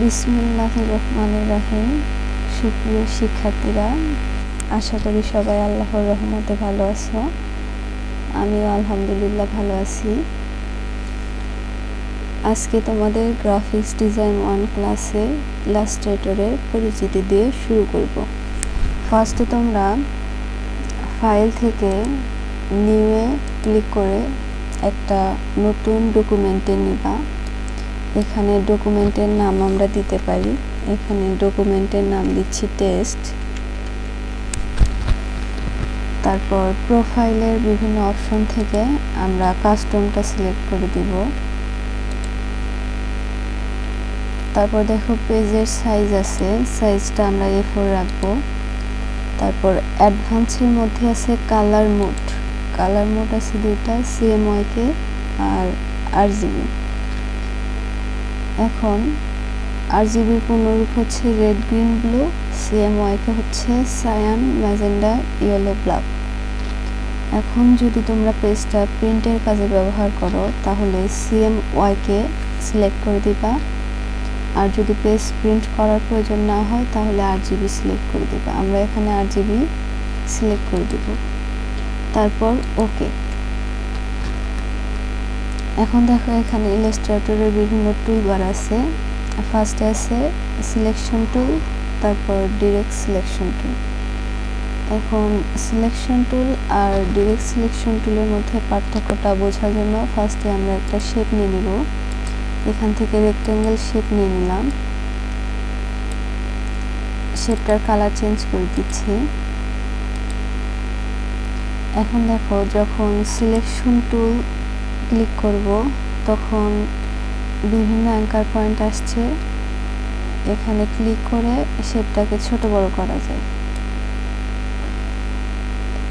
বিসমিল্লাহির রহমানির রহিম। সুপ্রিয় শিক্ষার্থীরা, আশা করি সবাই আল্লাহর রহমতে ভালো আছো। আমিও আলহামদুলিল্লাহ ভালো আছি। আজকে তোমাদের গ্রাফিক্স ডিজাইন 1 ক্লাসে ইলাস্ট্রেটরের পরিচিতি দিয়ে শুরু করব। ফার্স্টে তোমরা ফাইল থেকে নিউয়ে ক্লিক করে একটা নতুন ডকুমেন্টে নিবা। এখানে ডকুমেন্টের নাম আমরা দিতে পারি। এখানে ডকুমেন্টের নাম দিচ্ছি টেস্ট। তারপর প্রোফাইলের বিভিন্ন অপশন থেকে আমরা কাস্টমটা সিলেক্ট করে দিব। তারপর দেখো পেজের সাইজ আছে, সাইজটা আমরা A4 রাখবো। তারপর অ্যাডভান্সের মধ্যে আছে কালার মোড। কালার মোড আছে দুইটা, CMYK আর RGB। এখন RGB পূর্ণরূপ হচ্ছে রেড, গ্রিন, ব্লু। CMYK হচ্ছে সায়ান, ম্যাজেন্ডা, ইয়েলো, ব্ল্যাক। এখন যদি তোমরা পেজটা প্রিন্টের কাজে ব্যবহার করো তাহলে CMYK সিলেক্ট করে দিবা। আর যদি পেজ প্রিন্ট করার প্রয়োজন না হয় তাহলে RGB সিলেক্ট করে দিবা। আমরা এখানে RGB সিলেক্ট করে দিব। তারপর ওকে। এখন দেখো এখানে ইলাস্ট্রেটরের বিভিন্ন টুলবার আছে। ফার্স্টে আছে সিলেকশন টুল, তারপর ডিরেক্ট সিলেকশন টুল। এখন সিলেকশন টুল আর ডিরেক্ট সিলেকশন টুলের মধ্যে পার্থক্যটা বোঝার জন্য ফার্স্টে আমরা একটা শেপ নিয়ে নিব। এখান থেকে রেক্টেঙ্গেল শেপ নিয়ে নিলাম। শেপটার কালার চেঞ্জ করে দিচ্ছি। এখন দেখো যখন সিলেকশন টুল ক্লিক করব তখন বিভিন্ন অ্যাঙ্কার পয়েন্ট আসছে। এখানে ক্লিক করে শেপটাকে ছোট বড় করা যায়।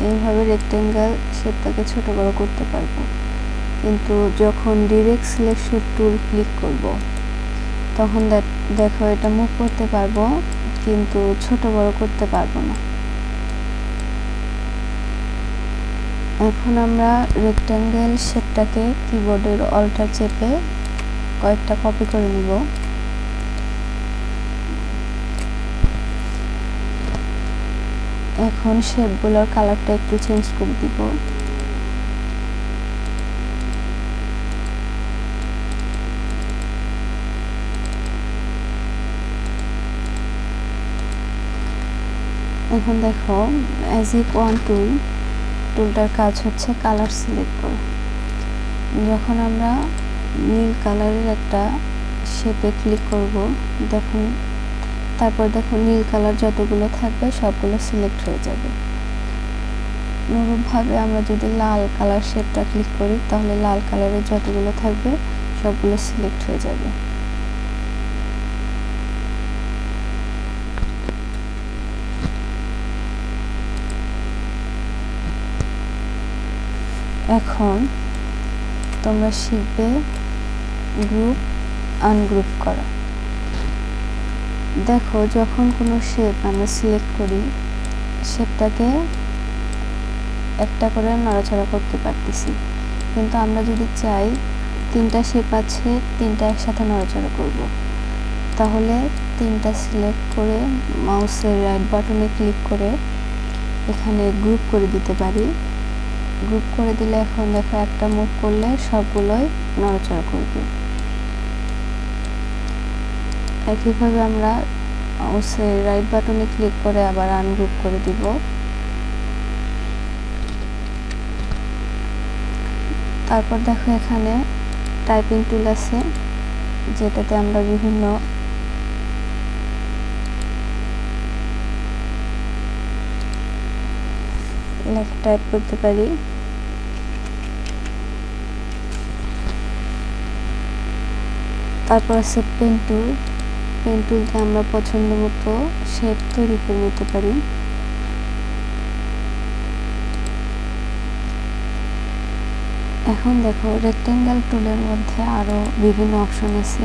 এইভাবে রেক্টেঙ্গেল শেপটাকে ছোট বড় করতে পারবো। কিন্তু যখন ডিরেক্ট সিলেকশন টুল ক্লিক করব তখন দেখো এটা মুভ করতে পারবো কিন্তু ছোট বড় করতে পারবো না। এখন আমরা রেক্টেঙ্গেল শেপটাকে কিবোর্ডের অল্টার চেপে কয়েকটা কপি করে নিব। এখন শেপগুলোর কালারটা একটু চেঞ্জ করে দিব। এখন দেখো ম্যাজিক 1 টুলটার কাজ হচ্ছে কালার সিলেক্ট করা। যখন আমরা নীল কালারের একটা শেপে ক্লিক করব তারপর দেখো নীল কালার যতগুলো থাকবে সবগুলো সিলেক্ট হয়ে যাবে। অনুরূপভাবে আমরা যদি লাল কালার শেপটা ক্লিক করি তাহলে লাল কালারের যতগুলো থাকবে সবগুলো সিলেক্ট হয়ে যাবে। এখন তোমরা শিখবে গ্রুপ আনগ্রুপ করা। দেখো যখন কোনো শেপ আমরা সিলেক্ট করি শেপটাকে একটা করে নড়াচড়া করতে পারতেছি, কিন্তু আমরা যদি চাই তিনটা শেপ আছে তিনটা একসাথে নড়াচড়া করব তাহলে তিনটা সিলেক্ট করে মাউসের রাইট বাটনে ক্লিক করে এখানে গ্রুপ করে দিতে পারি। গ্রুপ করে দিলে এখন দেখো একটা মুভ করলে সবগুলোই নড়াচড়া করবে। একইভাবে আমরা মাউসের রাইট বাটনে ক্লিক করে আবার আনগ্রুপ করে দিব। তারপর দেখো এখানে টাইপিং টুল আছে যেটাতে আমরা বিভিন্ন লেখা টাইপ করতে পারি। তারপর আছে পেন টুল। পেন টুল দিয়ে আমরা পছন্দ মতো শেপ তৈরি করে নিতে পারি। এখন দেখো রেক্টেঙ্গেল টুলের মধ্যে আরো বিভিন্ন অপশন আছে।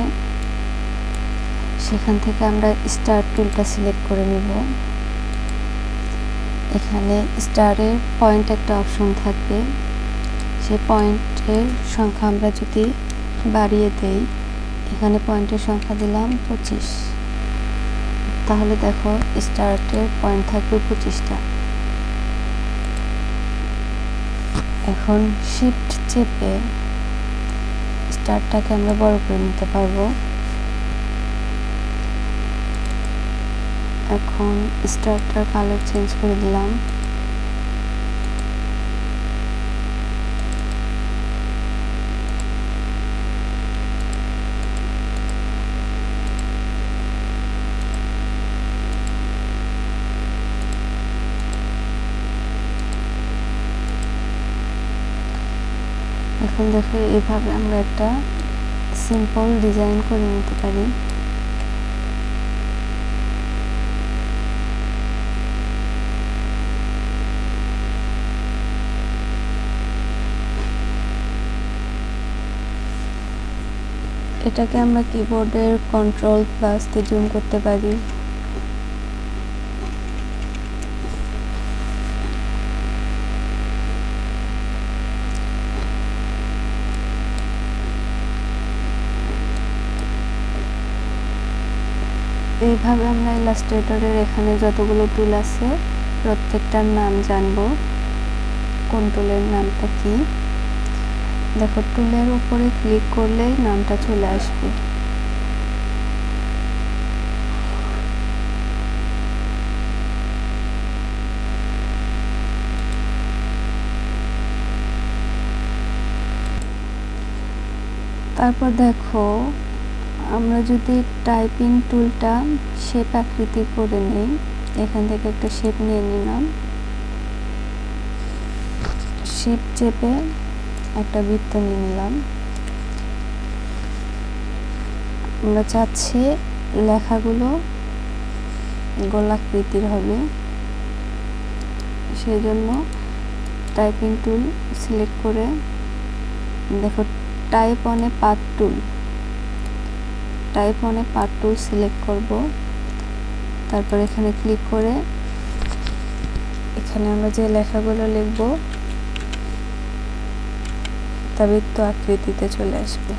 সেখান থেকে আমরা স্টার টুলটা সিলেক্ট করে নিব। এখানে স্টারের পয়েন্ট একটা অপশন থাকবে। সেই পয়েন্টের সংখ্যা আমরা যদি বাড়িয়ে দেই এখানে পয়েন্টের সংখ্যা দিলাম 25। তাহলে দেখো স্টার্টের পয়েন্ট থাকবে 25টা। এখন শিফট চেপে স্টারটাকে আমরা বড় করে নিতে পারবো। এখন স্টারটার কালার চেঞ্জ করে দিলাম। এখন দেখো এইভাবে আমরা একটা সিম্পল ডিজাইন করে নিতে পারি। এটাকে আমরা কিবোর্ডের কন্ট্রোল প্লাস দিয়ে জুম করতে পারি। এইভাবে আমরা ইলাস্ট্রেটরের এখানে যতগুলো টুল আছে প্রত্যেকটার নাম জানবো, কোন টুলের নামটা কি। দেখো টুলের উপরে ক্লিক করলেই নামটা চলে আসবে। তারপর দেখো আমরা যদি টাইপিং টুলটা শেপ আকৃতি করে নেই, এখান থেকে একটা শেপ নিয়ে নিলাম, শিফট চেপে একটা বৃত্ত নিয়ে নিলাম। আমরা চাচ্ছি লেখাগুলো গোলাকৃতির হবে, সেই জন্য টাইপিং টুল সিলেক্ট করে দেখো type on a path tool select করব। তারপর এখানে ক্লিক করে এখানে আমরা যে লেখাগুলো লিখব তা বৃত্ত আকৃতিতে চলে আসবে।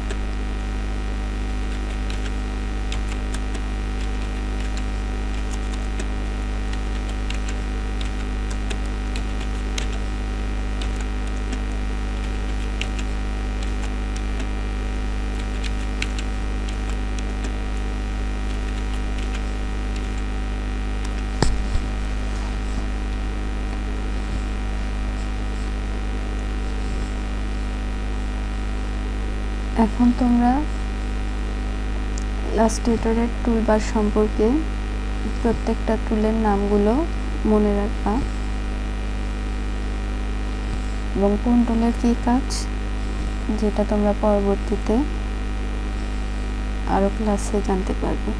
এখন তোমরা ইলাস্ট্রেটরের টুলবার সম্পর্কে প্রত্যেকটা টুলের নামগুলো মনে রাখবা এবং কোন টুলের কী কাজ, যেটা তোমরা পরবর্তীতে আরও ক্লাসে জানতে পারবে।